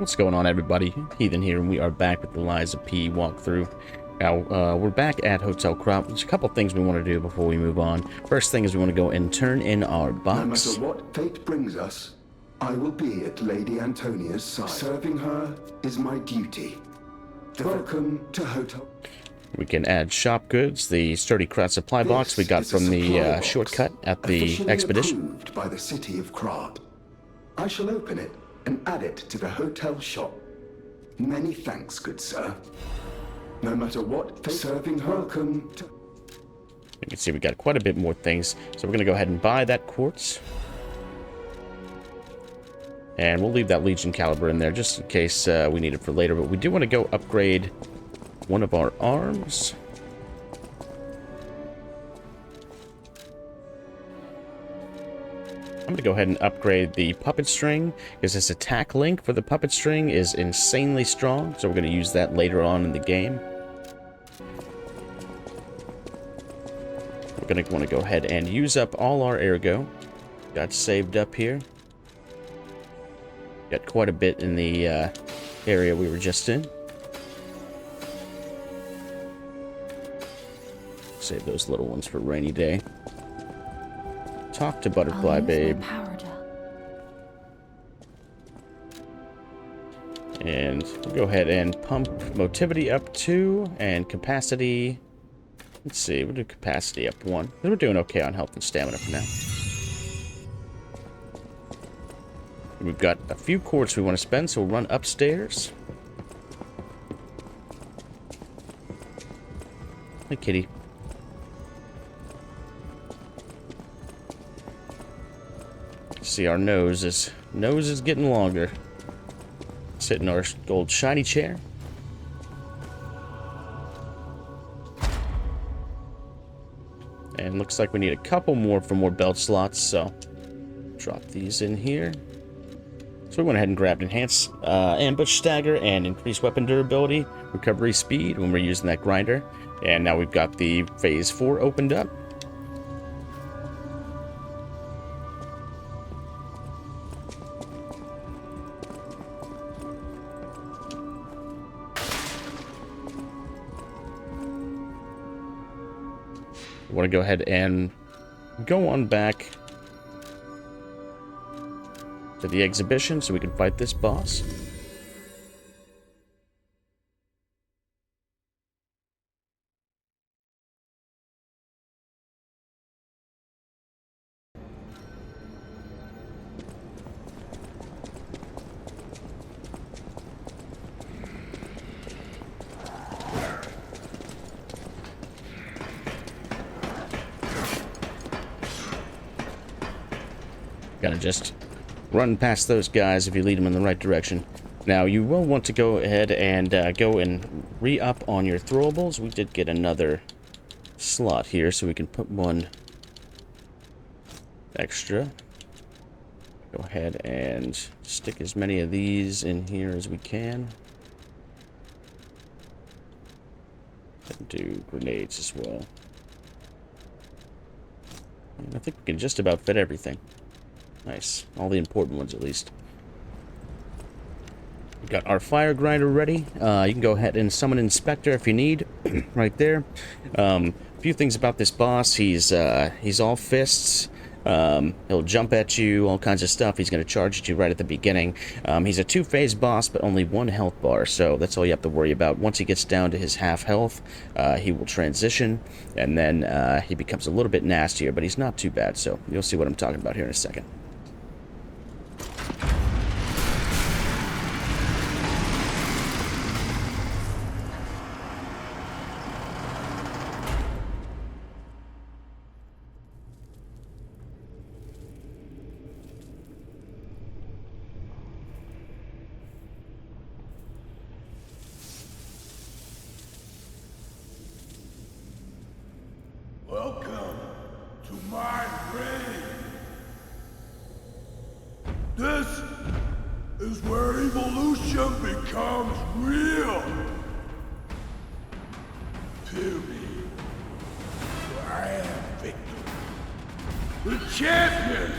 What's going on, everybody? Heathen here, and we are back with the Lies of P walkthrough. Now, we're back at Hotel Krat. There's a couple things we want to do before we move on. First thing is we want to go and turn in our box. No matter what fate brings us, I will be at Lady Antonia's side. Serving her is my duty. Welcome to Hotel. We can add shop goods, the sturdy Krat supply box we got from the shortcut at the expedition. Approved by the city of Krat. I shall open it and add it to the hotel shop. Many thanks, good sir. No matter what, serving her. Welcome to... You can see we got quite a bit more things, so we're going to go ahead and buy that quartz. And we'll leave that Legion caliber in there just in case we need it for later, but we do want to go upgrade one of our arms. I'm going to go ahead and upgrade the puppet string, because this attack link for the puppet string is insanely strong, so we're going to use that later on in the game. We're going to want to go ahead and use up all our Ergo. Got saved up here. Got quite a bit in the area we were just in. Save those little ones for a rainy day. Talk to Butterfly Babe. And we'll go ahead and pump motivity up 2 and capacity. Let's see, we'll do capacity up 1. We're doing okay on health and stamina for now. We've got a few quartz we want to spend, so we'll run upstairs. Hey, kitty. See, our nose is getting longer. Sit in our gold shiny chair. And looks like we need a couple more for more belt slots, so drop these in here. So we went ahead and grabbed enhanced ambush stagger and increased weapon durability, recovery speed when we're using that grinder. And now we've got the phase 4 opened up. I want to go ahead and go on back to the exhibition so we can fight this boss. Gotta just run past those guys if you lead them in the right direction. Now, you will want to go ahead and go and re-up on your throwables. We did get another slot here, so we can put one extra. Go ahead and stick as many of these in here as we can. And do grenades as well. And I think we can just about fit everything. Nice. All the important ones, at least. We've got our fire grinder ready. You can go ahead and summon Inspector if you need. Right there. A few things about this boss. He's all fists. He'll jump at you, all kinds of stuff. He's going to charge at you right at the beginning. He's a 2-phase boss, but only 1 health bar, so that's all you have to worry about. Once he gets down to his half health, he will transition, and then he becomes a little bit nastier, but he's not too bad, so you'll see what I'm talking about here in a second. Welcome to my grave. This is where evolution becomes real. Feel me, for I am Victor, the champion.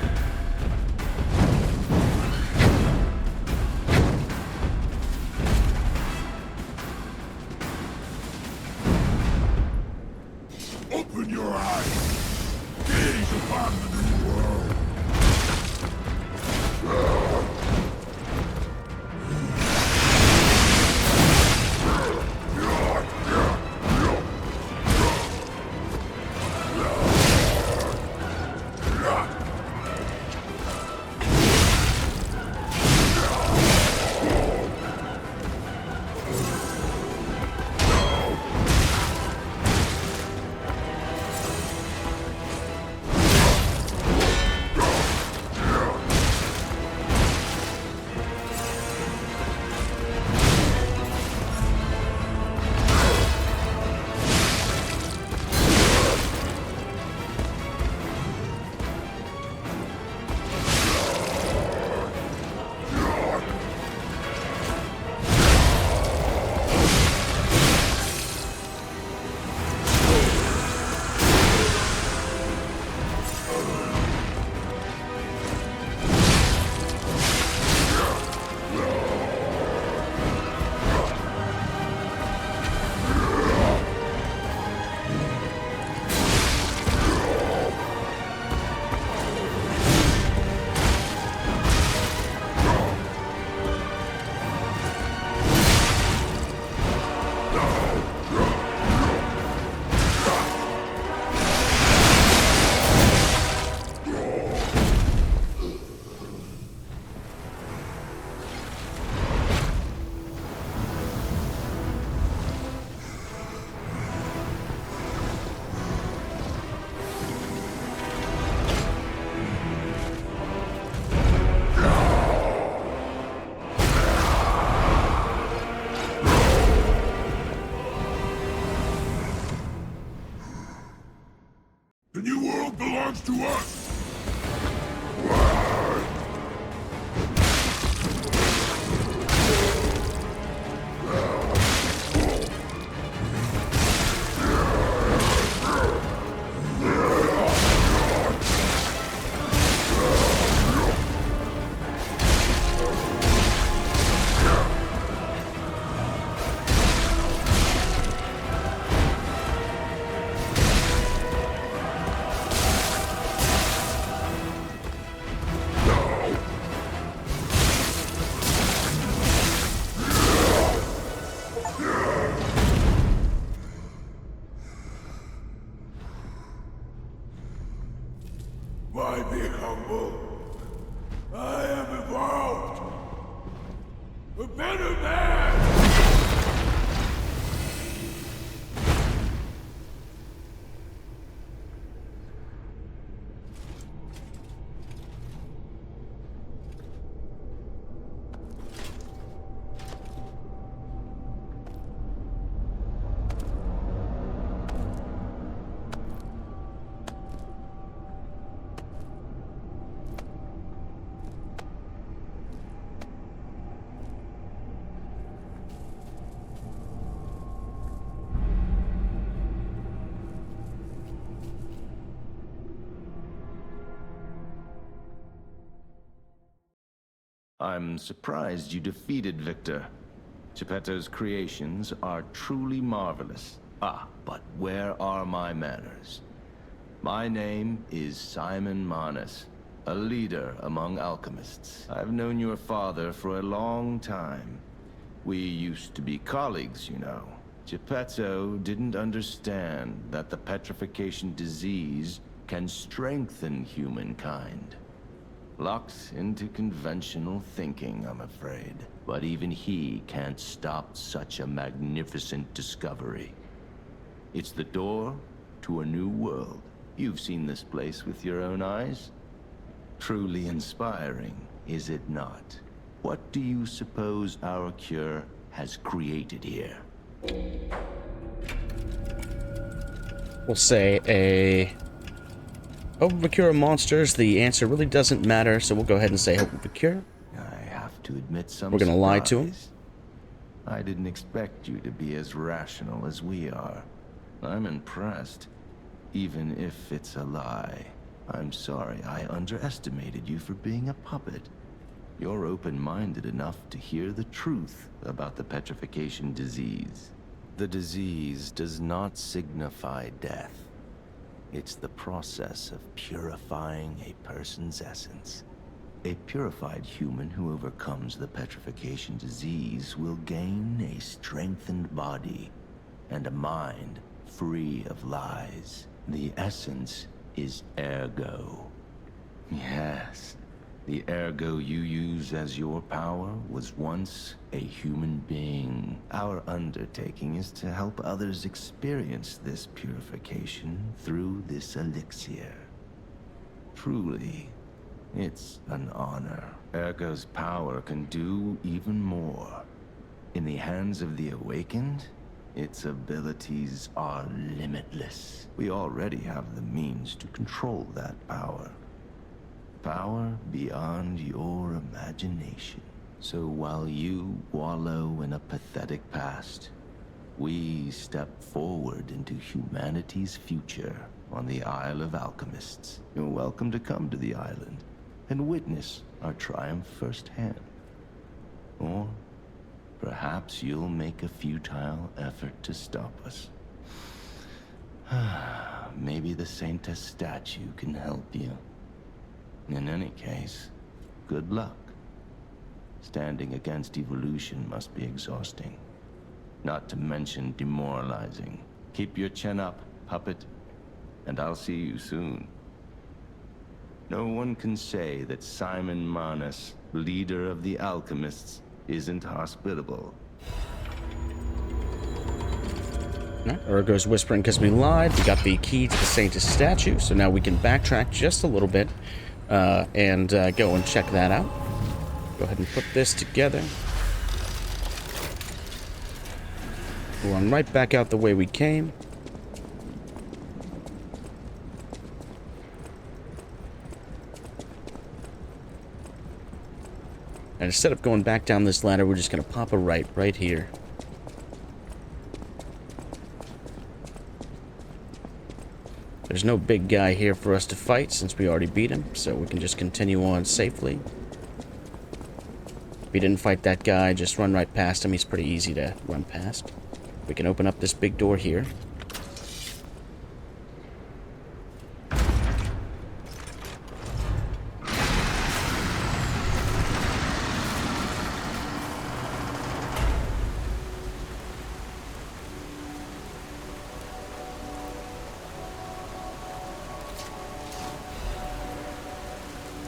comes to us. Why be humble? I am evolved. A better man! I'm surprised you defeated Victor. Geppetto's creations are truly marvelous. Ah, but where are my manners? My name is Simon Manus, a leader among alchemists. I've known your father for a long time. We used to be colleagues, you know. Geppetto didn't understand that the Petrification Disease can strengthen humankind. Locked into conventional thinking, I'm afraid. But even he can't stop such a magnificent discovery. It's the door to a new world. You've seen this place with your own eyes. Truly inspiring, is it not? What do you suppose our cure has created here? We'll say a... Hope of a cure of monsters. The answer really doesn't matter, so we'll go ahead and say hope of a cure. I have to admit some We're gonna lie to him. surprise. I didn't expect you to be as rational as we are. I'm impressed, even if it's a lie. I'm sorry I underestimated you for being a puppet. You're open-minded enough to hear the truth about the Petrification Disease. The disease does not signify death. It's the process of purifying a person's essence. A purified human who overcomes the Petrification Disease will gain a strengthened body and a mind free of lies. The essence is Ergo. Yes, the Ergo you use as your power was once a human being. Our undertaking is to help others experience this purification through this elixir. Truly, it's an honor. Ergo's power can do even more. In the hands of the awakened, its abilities are limitless. We already have the means to control that power. Power beyond your imagination. So while you wallow in a pathetic past, we step forward into humanity's future on the Isle of Alchemists. You're welcome to come to the island and witness our triumph firsthand. Or perhaps you'll make a futile effort to stop us. Maybe the Saintess statue can help you. In any case, good luck. Standing against evolution must be exhausting. Not to mention demoralizing. Keep your chin up, puppet, and I'll see you soon. No one can say that Simon Manus, leader of the alchemists, isn't hospitable. Ergo's whispering because we lied. We got the key to the Saintess statue, so now we can backtrack just a little bit and go and check that out. Go ahead and put this together. We'll run right back out the way we came. And instead of going back down this ladder, we're just going to pop a right here. There's no big guy here for us to fight since we already beat him, so we can just continue on safely. If we didn't fight that guy, just run right past him. He's pretty easy to run past. We can open up this big door here.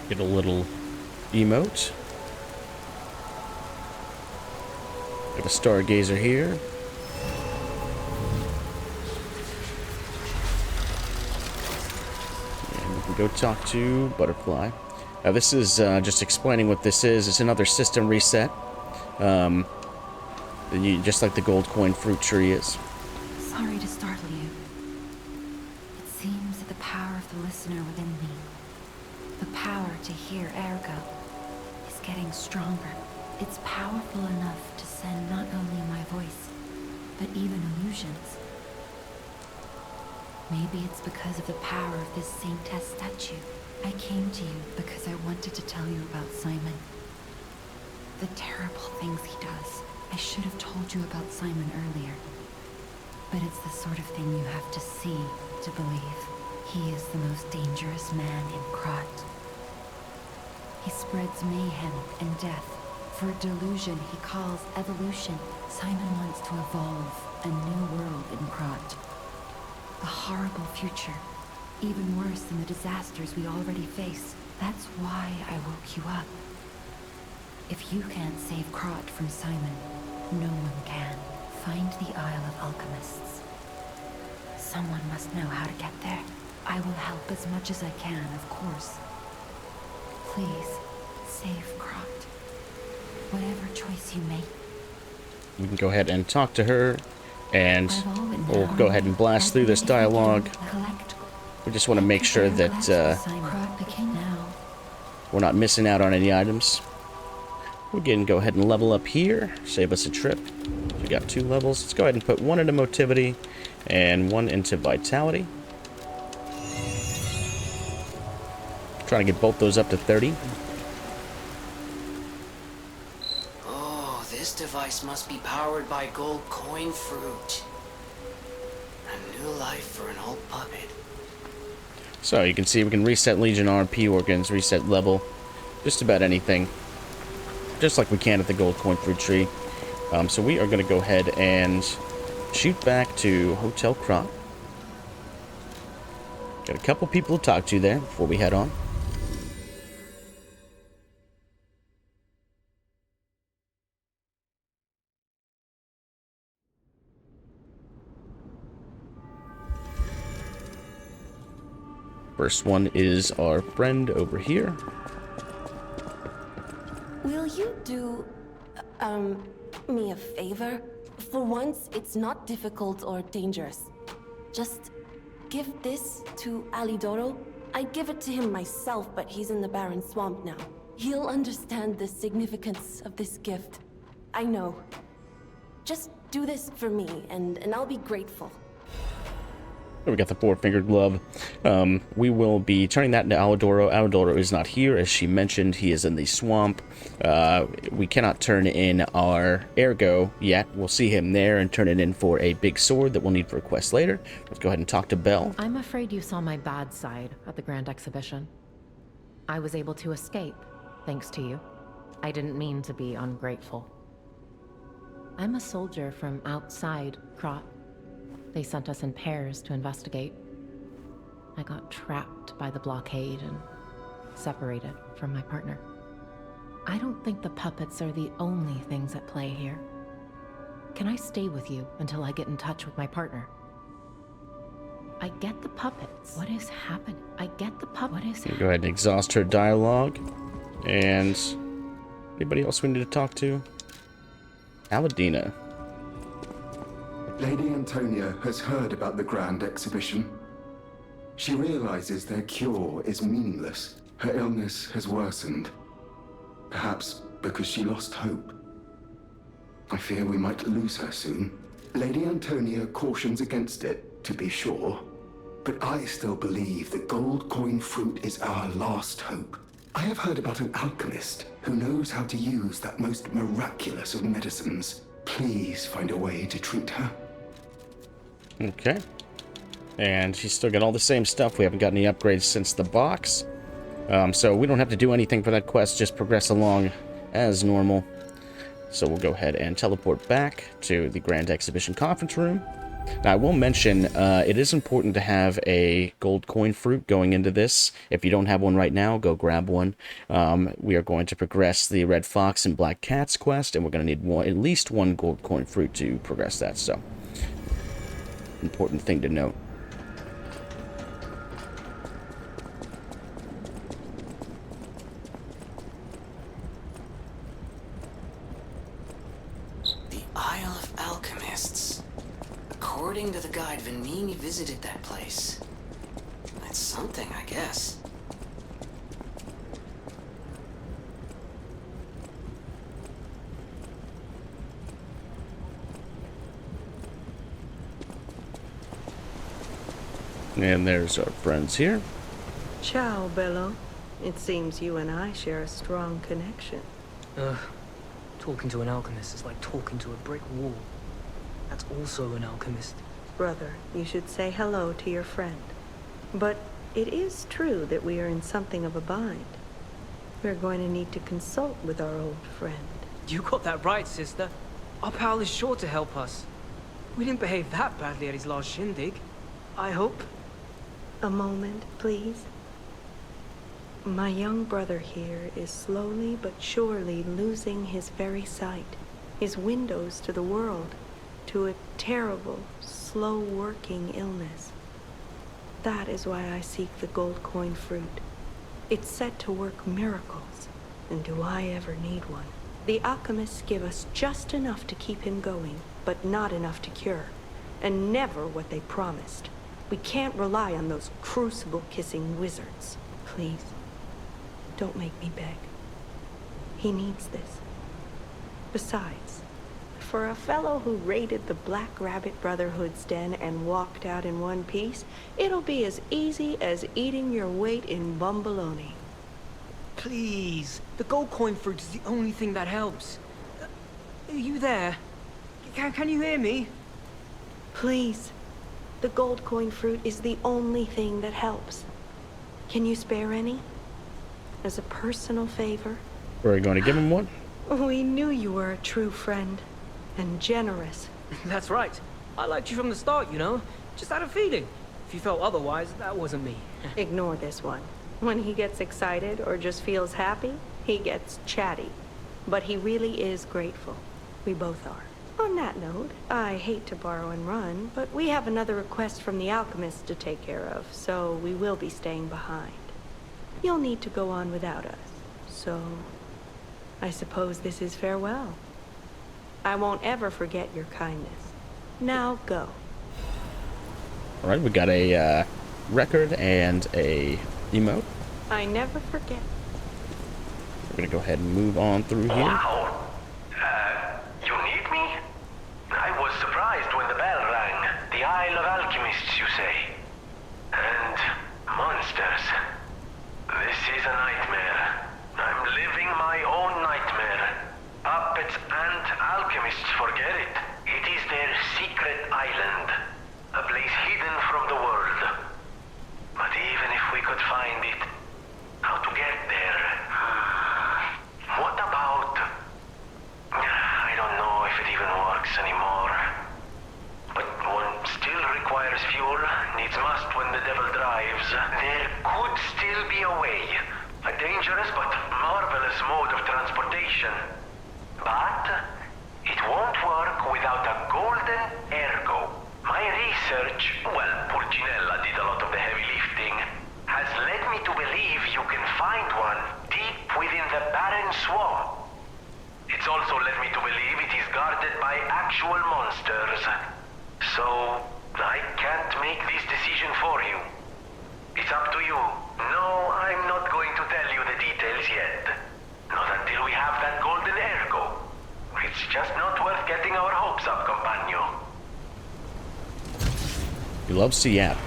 Get a little emote. Got a stargazer here. And we can go talk to Butterfly. This is just explaining what this is. It's another system reset. Just like the gold coin fruit tree is. Sorry to startle you. It seems that the power of the listener within me, the power to hear Ergo, is getting stronger. It's powerful enough to send not only my voice, but even illusions. Maybe it's because of the power of this saintess statue. I came to you because I wanted to tell you about Simon. The terrible things he does. I should have told you about Simon earlier. But it's the sort of thing you have to see to believe. He is the most dangerous man in Krat. He spreads mayhem and death for a delusion he calls evolution. Simon wants to evolve a new world in Krat. A horrible future, even worse than the disasters we already face. That's why I woke you up. If you can't save Krat from Simon, no one can. Find the Isle of Alchemists. Someone must know how to get there. I will help as much as I can, of course. Please, save Krat. Whatever choice you make. We can go ahead and talk to her, and we'll go ahead and blast through this dialogue. We just want to make sure that we're not missing out on any items. We can go ahead and level up here, save us a trip. We got 2 levels. Let's go ahead and put 1 into motivity and 1 into vitality. Trying to get both those up to 30. Oh, this device must be powered by gold coin fruit. A new life for an old puppet. So you can see we can reset Legion RP organs, reset level, just about anything. Just like we can at the gold coin fruit tree. So we are going to go ahead and shoot back to Hotel Krat. Got a couple people to talk to there before we head on. First one is our friend over here. Will you do, me a favor? For once, it's not difficult or dangerous. Just give this to Alidoro. I'd give it to him myself, but he's in the Barren swamp now. He'll understand the significance of this gift. I know. Just do this for me, and I'll be grateful. We got the 4-fingered glove. We will be turning that into Alidoro. Alidoro is not here, as she mentioned. He is in the swamp. We cannot turn in our Ergo yet. We'll see him there and turn it in for a big sword that we'll need for a quest later. Let's go ahead and talk to Belle. I'm afraid you saw my bad side at the Grand Exhibition. I was able to escape, thanks to you. I didn't mean to be ungrateful. I'm a soldier from outside Krat. They sent us in pairs to investigate. I got trapped by the blockade and separated from my partner. I don't think the puppets are the only things at play here. Can I stay with you until I get in touch with my partner? I get the puppets. What is happening? I get the puppet. What is happening? Go ahead and exhaust her dialogue. And anybody else we need to talk to? Aladina. Lady Antonia has heard about the Grand Exhibition. She realizes their cure is meaningless. Her illness has worsened. Perhaps because she lost hope. I fear we might lose her soon. Lady Antonia cautions against it, to be sure. But I still believe the gold coin fruit is our last hope. I have heard about an alchemist who knows how to use that most miraculous of medicines. Please find a way to treat her. Okay. And she's still got all the same stuff. We haven't got any upgrades since the box. So we don't have to do anything for that quest, just progress along as normal. So we'll go ahead and teleport back to the Grand Exhibition conference room. Now, I will mention, it is important to have a gold coin fruit going into this. If you don't have one right now, go grab one. We are going to progress the Red Fox and Black Cat's quest, and we're going to need at least one gold coin fruit to progress that, so important thing to note. The Isle of Alchemists. According to the guide, Vanini visited that place. That's something, I guess. And there's our friends here. Ciao, Bello. It seems you and I share a strong connection. Talking to an alchemist is like talking to a brick wall. That's also an alchemist. Brother, you should say hello to your friend. But it is true that we are in something of a bind. We're going to need to consult with our old friend. You got that right, sister. Our pal is sure to help us. We didn't behave that badly at his last shindig. I hope. A moment, please. My young brother here is slowly but surely losing his very sight, his windows to the world, to a terrible, slow-working illness. That is why I seek the gold coin fruit. It's said to work miracles, and do I ever need one? The alchemists give us just enough to keep him going, but not enough to cure, and never what they promised. We can't rely on those crucible-kissing wizards. Please, don't make me beg. He needs this. Besides, for a fellow who raided the Black Rabbit Brotherhood's den and walked out in one piece, it'll be as easy as eating your weight in bumbaloni. Please. The gold coin fruit is the only thing that helps. Are you there? Can you hear me? Please. The gold coin fruit is the only thing that helps. Can you spare any? As a personal favor? We're going to give him one. We knew you were a true friend. And generous. That's right. I liked you from the start, you know. Just had a feeling. If you felt otherwise, that wasn't me. Ignore this one. When he gets excited or just feels happy, he gets chatty. But he really is grateful. We both are. On that note, I hate to borrow and run, but we have another request from the alchemists to take care of, so we will be staying behind. You'll need to go on without us, so I suppose this is farewell. I won't ever forget your kindness. Now go. Alright, we got a record and a emote. I never forget. We're gonna go ahead and move on through here. Wow! You need me? I was surprised when the bell rang. The Isle of Alchemists, you say? And monsters. This is a nightmare. I'm living my own nightmare. Puppets and alchemists forget it. It is their secret island. A place hidden from the world. But even if we could find it, how to get there? What about... I don't know if it even works anymore. But one still requires fuel, needs must when the devil drives. There could still be a way. A dangerous but marvelous mode of transportation. But it won't work without a golden Ergo. My research, well, Purginella did a lot of the heavy lifting, has led me to believe you can find one deep within the Barren swamp. It's also led me to believe it is guarded by actual monsters. So, I can't make this decision for you. It's up to you. No, I'm not going to tell you the details yet. Not until we have that golden Ergo. It's just not worth getting our hopes up, compagno. You love Seattle.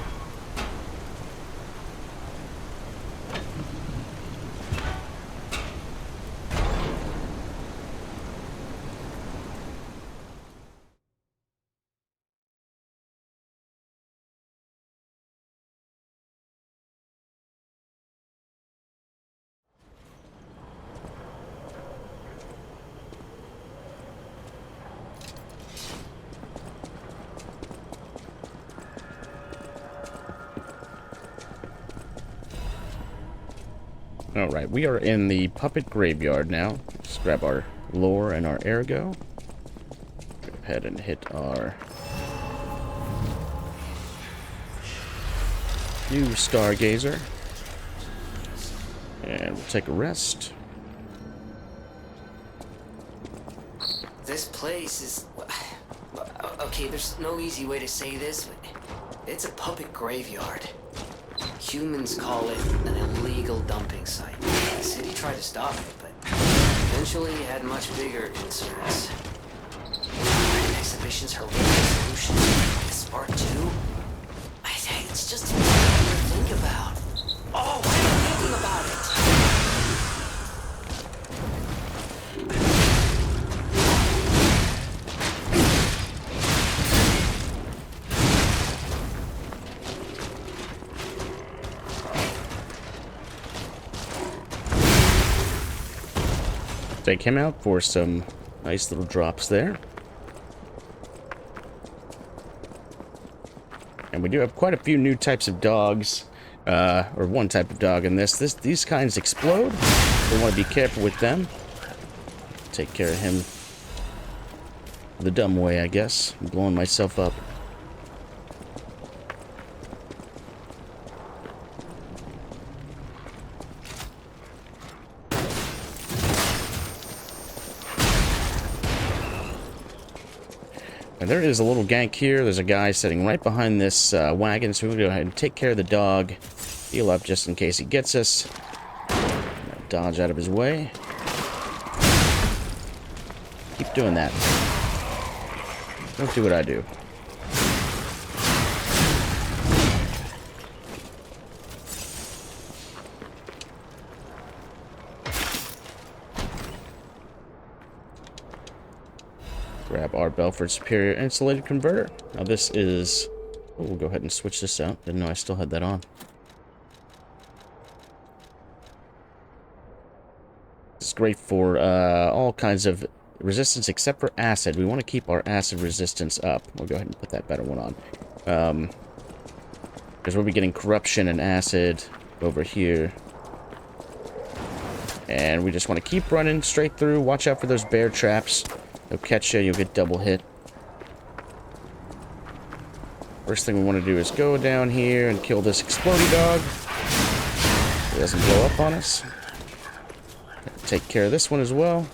Alright, we are in the puppet graveyard now. Let's grab our lore and our ergo. Go ahead and hit our new stargazer. And we'll take a rest. This place is... Okay, there's no easy way to say this, but it's a puppet graveyard. Humans call it an illegal dumping site. The city tried to stop it, but eventually it had much bigger concerns. The exhibition's horrific solution. This part two? It's just impossible to think about. Oh, why am I thinking about it? Take him out for some nice little drops there. And we do have quite a few new types of dogs, or one type of dog in this. These kinds explode. We want to be careful with them. Take care of him the dumb way, I guess. I'm blowing myself up. And there is a little gank here. There's a guy sitting right behind this wagon, so we're going to go ahead and take care of the dog. Heal up just in case he gets us. Dodge out of his way. Keep doing that. Don't do what I do. Grab our Belford Superior Insulated Converter. Now this is... Oh, we'll go ahead and switch this out. Didn't know I still had that on. This is great for all kinds of resistance except for acid. We want to keep our acid resistance up. We'll go ahead and put that better one on. Because we'll be getting corruption and acid over here. And we just want to keep running straight through. Watch out for those bear traps. They'll catch you, you'll get double hit. First thing we want to do is go down here and kill this exploding dog. It doesn't blow up on us. Take care of this one as well.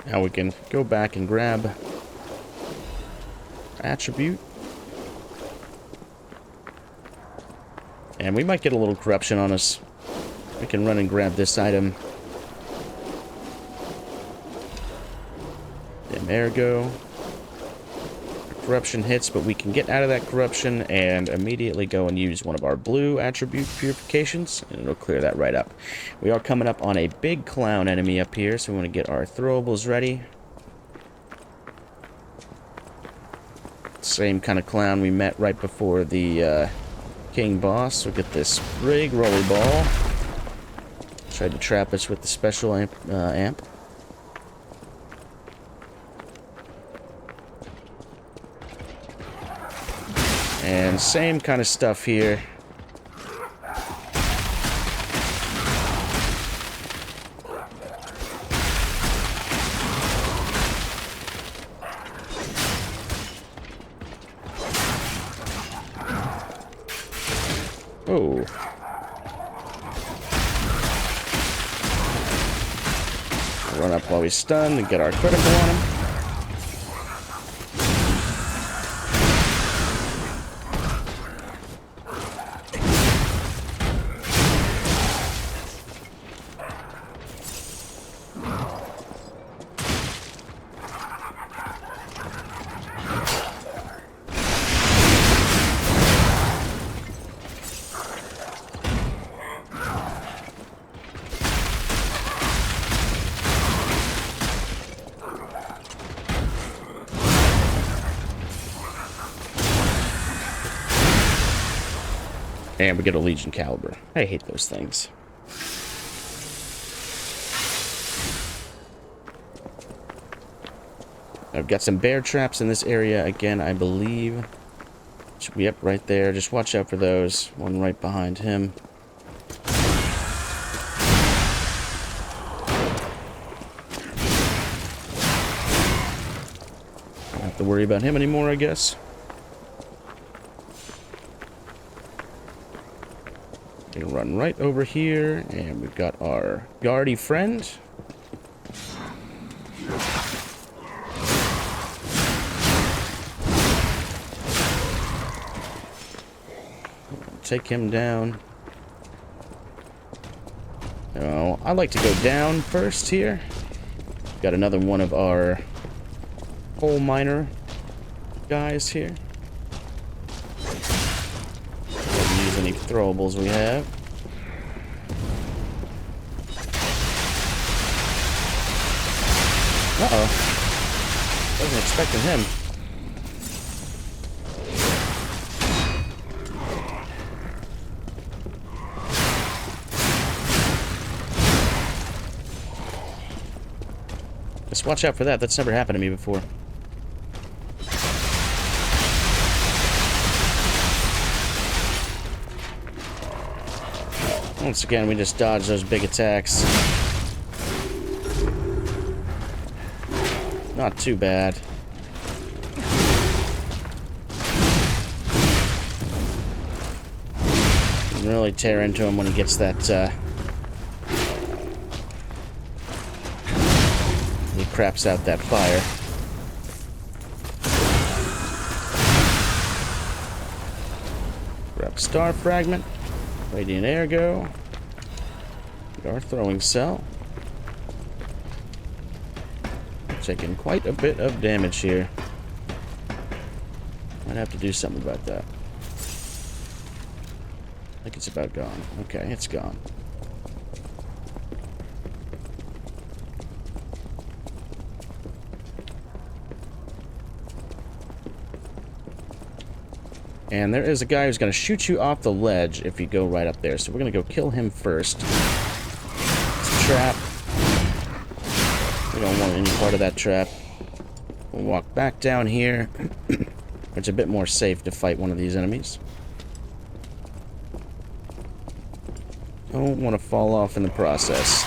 Now we can go back and grab attribute. And we might get a little corruption on us. We can run and grab this item. Then Ergo. Corruption hits, but we can get out of that corruption and immediately go and use one of our blue attribute purifications, and it'll clear that right up. We are coming up on a big clown enemy up here, so we want to get our throwables ready. Same kind of clown we met right before the King boss. We'll get this big rolly ball. Tried to trap us with the special amp. And same kind of stuff here. Oh. Run up while he's stunned and get our critical on him. And we get a Legion caliber. I hate those things. I've got some bear traps in this area again, I believe. Should be up right there. Just watch out for those. One right behind him. Don't have to worry about him anymore, I guess. Gonna run right over here, and we've got our guardy friend. Take him down. Oh, I like to go down first here. Got another one of our coal miner guys here. Use any throwables we have. Uh-oh. Wasn't expecting him. Just watch out for that. That's never happened to me before. Once again, we just dodge those big attacks. Not too bad. Can really tear into him when he gets that, he craps out that fire. Grab star fragment. Radiant Ergo. Our throwing cell. Taking quite a bit of damage here. Might have to do something about that. I think it's about gone. Okay, it's gone. And there is a guy who's going to shoot you off the ledge if you go right up there. So we're going to go kill him first. It's a trap. We don't want any part of that trap. We'll walk back down here. It's a bit more safe to fight one of these enemies. Don't want to fall off in the process.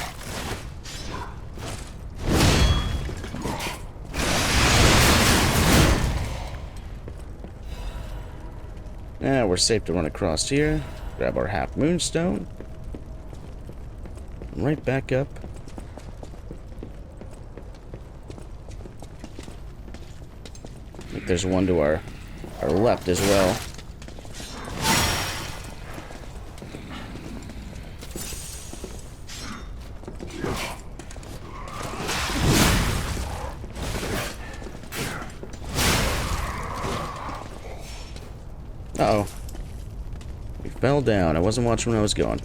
Now we're safe to run across here. Grab our half moonstone. Right back up. I think there's one to our left as well. Uh-oh. We fell down. I wasn't watching when I was going.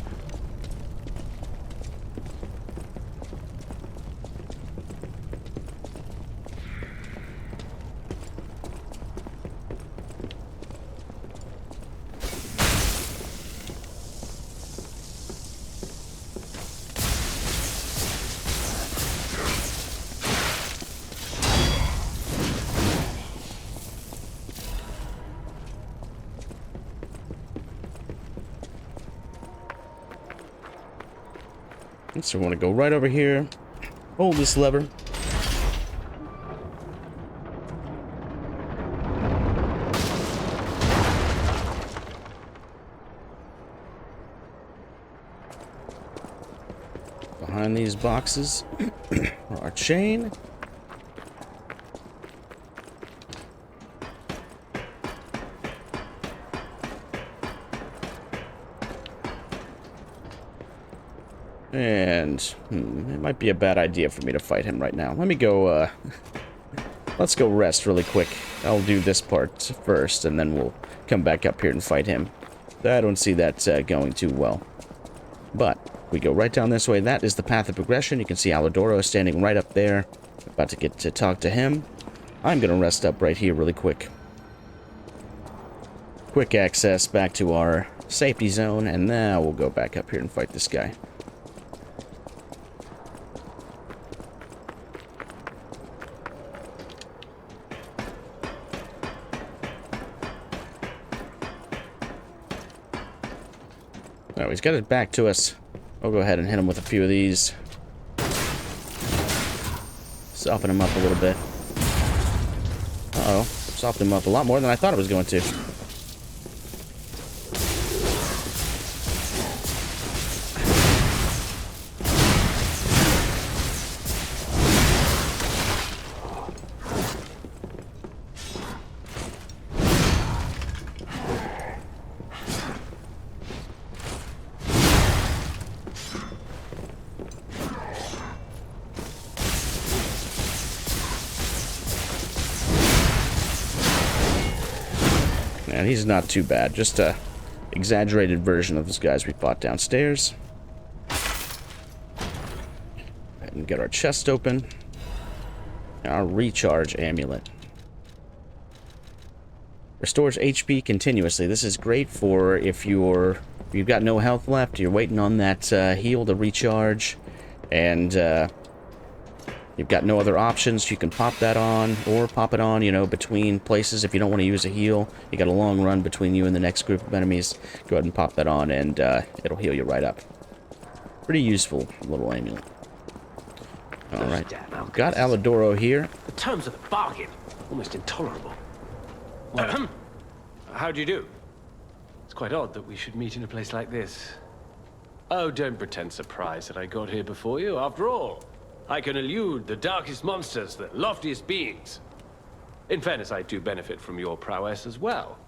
So we want to go right over here, hold this lever. Behind these boxes, our chain. And it might be a bad idea for me to fight him right now. Let me go, let's go rest really quick. I'll do this part first, and then we'll come back up here and fight him. I don't see that going too well. But we go right down this way. That is the path of progression. You can see Alidoro standing right up there. About to get to talk to him. I'm going to rest up right here really quick. Quick access back to our safety zone, and now we'll go back up here and fight this guy. Oh, he's got it back to us. We'll go ahead and hit him with a few of these. Soften him up a little bit. Uh-oh. Soften him up a lot more than I thought it was going to. And he's not too bad. Just a exaggerated version of those guys we fought downstairs. And get our chest open. Our recharge amulet. Restores HP continuously. This is great for if you've got no health left, you're waiting on that heal to recharge, and you've got no other options. You can pop that on, or pop it on, you know, between places if you don't want to use a heal. You got a long run between you and the next group of enemies. Go ahead and pop that on, and it'll heal you right up. Pretty useful little amulet. Alright, got Alidoro here. The terms of the bargain, almost intolerable. Well, how do you do? It's quite odd that we should meet in a place like this. Oh, don't pretend surprised that I got here before you. After all, I can elude the darkest monsters, the loftiest beings. In fairness, I do benefit from your prowess as well.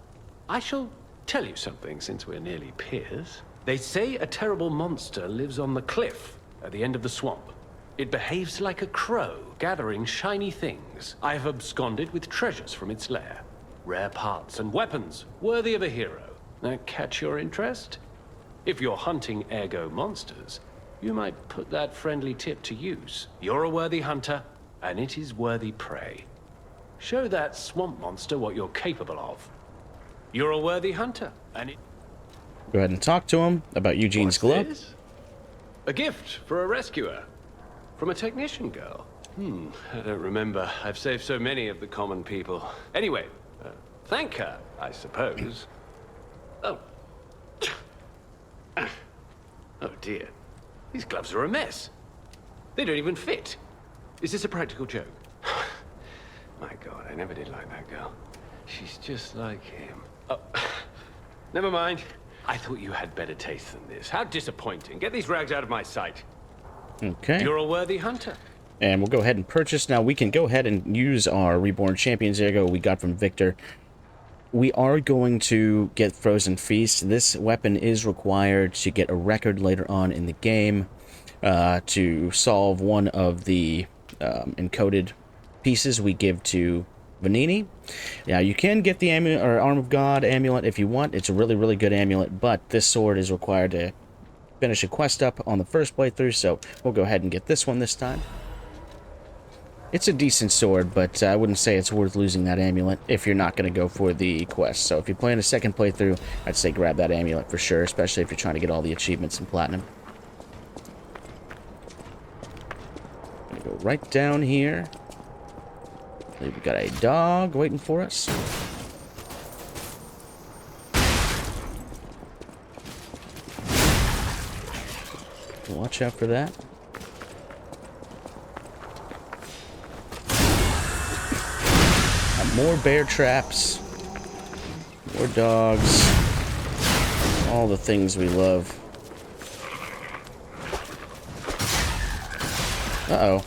I shall tell you something, since we're nearly peers. They say a terrible monster lives on the cliff at the end of the swamp. It behaves like a crow, gathering shiny things. I have absconded with treasures from its lair. Rare parts and weapons, worthy of a hero. That catch your interest? If you're hunting Ergo monsters, you might put that friendly tip to use. You're a worthy hunter, and it is worthy prey. Show that swamp monster what you're capable of. You're a worthy hunter, and it... Go ahead and talk to him about Eugene's glove. This? A gift for a rescuer. From a technician girl. I don't remember. I've saved so many of the common people. Anyway, thank her, I suppose. Oh. Oh dear. These gloves are a mess. They don't even fit. Is this a practical joke? My God, I never did like that girl. She's just like him. Oh, never mind. I thought you had better taste than this. How disappointing. Get these rags out of my sight. Okay. You're a worthy hunter. And we'll go ahead and purchase. Now, we can go ahead and use our Reborn Champions Ergo we got from Victor. We are going to get Frozen Feast. This weapon is required to get a record later on in the game to solve one of the encoded pieces we give to Vanini. Now, you can get the Arm of God amulet if you want. It's a really, really good amulet, but this sword is required to finish a quest up on the first playthrough, so we'll go ahead and get this one this time. It's a decent sword, but I wouldn't say it's worth losing that amulet if you're not going to go for the quest. So if you're playing a second playthrough, I'd say grab that amulet for sure, especially if you're trying to get all the achievements in Platinum. Gonna go right down here. I believe we've got a dog waiting for us. Watch out for that. More bear traps, more dogs, all the things we love. Uh-oh.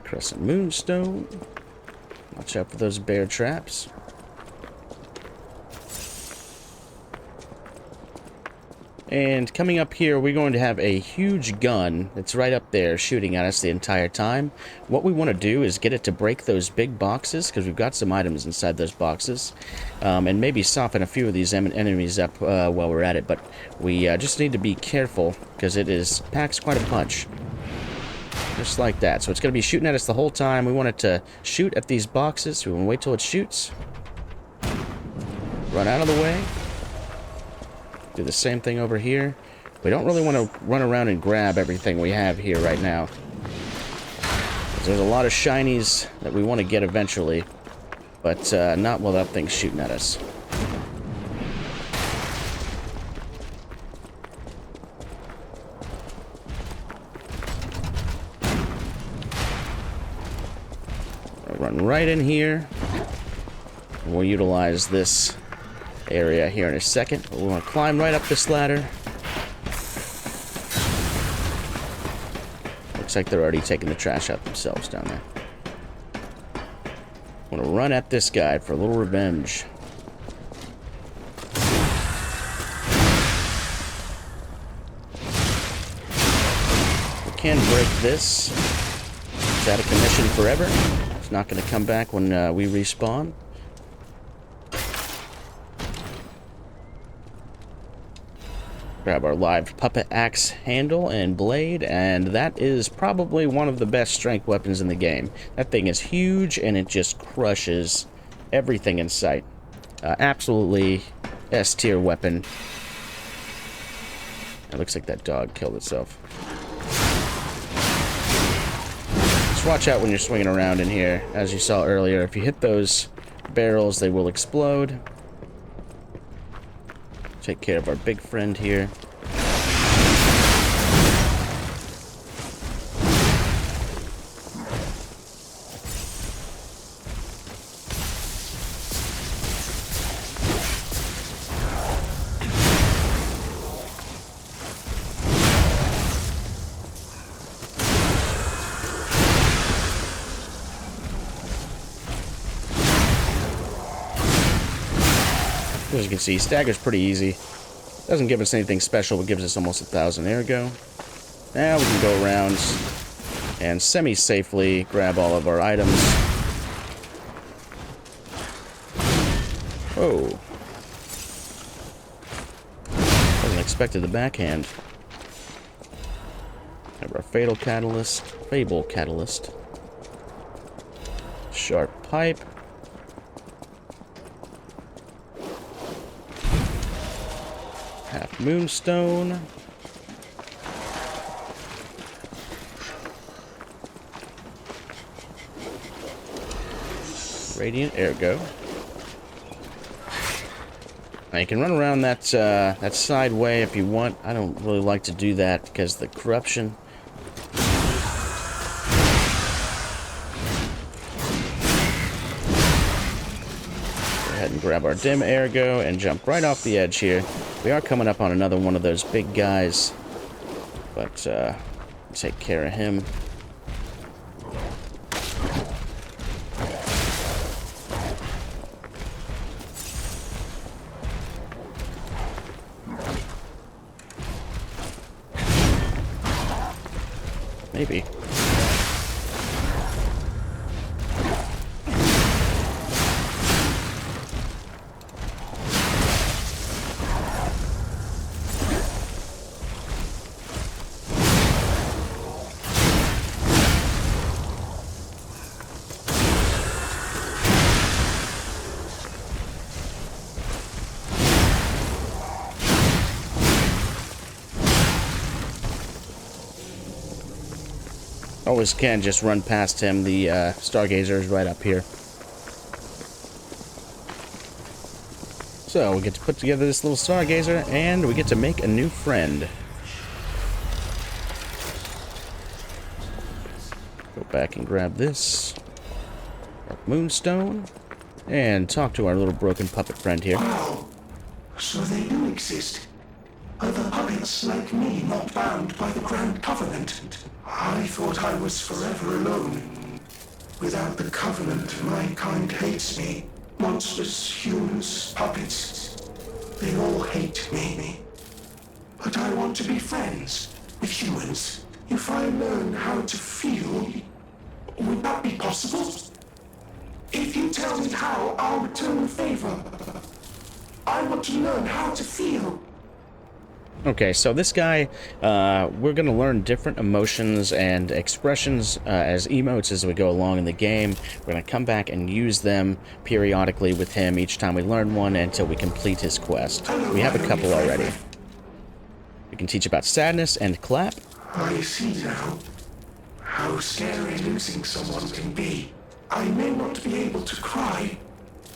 Crescent Moonstone. Watch out for those bear traps. And coming up here, we're going to have a huge gun that's right up there shooting at us the entire time. What we want to do is get it to break those big boxes, because we've got some items inside those boxes. And maybe soften a few of these enemies up while we're at it. But we just need to be careful, because it packs quite a punch. Just like that. So it's going to be shooting at us the whole time. We want it to shoot at these boxes. We want to wait till it shoots. Run out of the way. Do the same thing over here. We don't really want to run around and grab everything we have here right now. There's a lot of shinies that we want to get eventually, but not while that thing's shooting at us. I'll run right in here. And we'll utilize this area here in a second. We want to climb right up this ladder. Looks like they're already taking the trash out themselves down there. Want to run at this guy for a little revenge. We can break this. It's out of commission forever. It's not going to come back when we respawn. Grab our live puppet axe handle and blade, and that is probably one of the best strength weapons in the game. That thing is huge, and it just crushes everything in sight. Absolutely S-tier weapon. It looks like that dog killed itself. Just watch out when you're swinging around in here. As you saw earlier, if you hit those barrels, they will explode. Take care of our big friend here. As you can see, stagger's pretty easy. Doesn't give us anything special, but gives us almost 1,000 Ergo. Now we can go around and semi-safely grab all of our items. Whoa. Wasn't expected the backhand. Have our Fable Catalyst. Sharp Pipe. Half Moonstone. Radiant Ergo. Now you can run around that side way if you want. I don't really like to do that because of the corruption. Go ahead and grab our dim Ergo and jump right off the edge here. We are coming up on another one of those big guys, but take care of him. Maybe. Always can just run past him. The Stargazer is right up here. So we get to put together this little Stargazer, and we get to make a new friend. Go back and grab this. Our Moonstone. And talk to our little broken puppet friend here. Wow. So they do exist. Other puppets like me not bound by the Grand Covenant. I thought I was forever alone. Without the Covenant, my kind hates me. Monsters, humans, puppets. They all hate me. But I want to be friends with humans. If I learn how to feel, would that be possible? If you tell me how, I'll return the favor. I want to learn how to feel. Okay, so this guy, we're going to learn different emotions and expressions as emotes as we go along in the game. We're going to come back and use them periodically with him each time we learn one until we complete his quest. We have a couple already. We can teach about sadness and clap. I see now how scary losing someone can be. I may not be able to cry,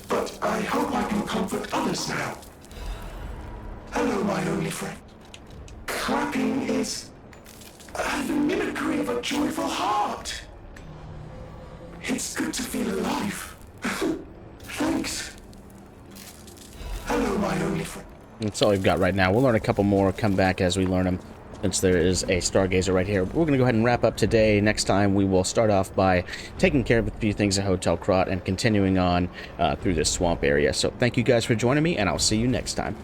but I hope I can comfort others now. Hello, my only friend. Clapping is the mimicry of a joyful heart. It's good to feel alive. Thanks. Hello, my only friend. That's all we've got right now. We'll learn a couple more, come back as we learn them, since there is a stargazer right here. We're going to go ahead and wrap up today. Next time, we will start off by taking care of a few things at Hotel Krat and continuing on through this swamp area. So thank you guys for joining me, and I'll see you next time.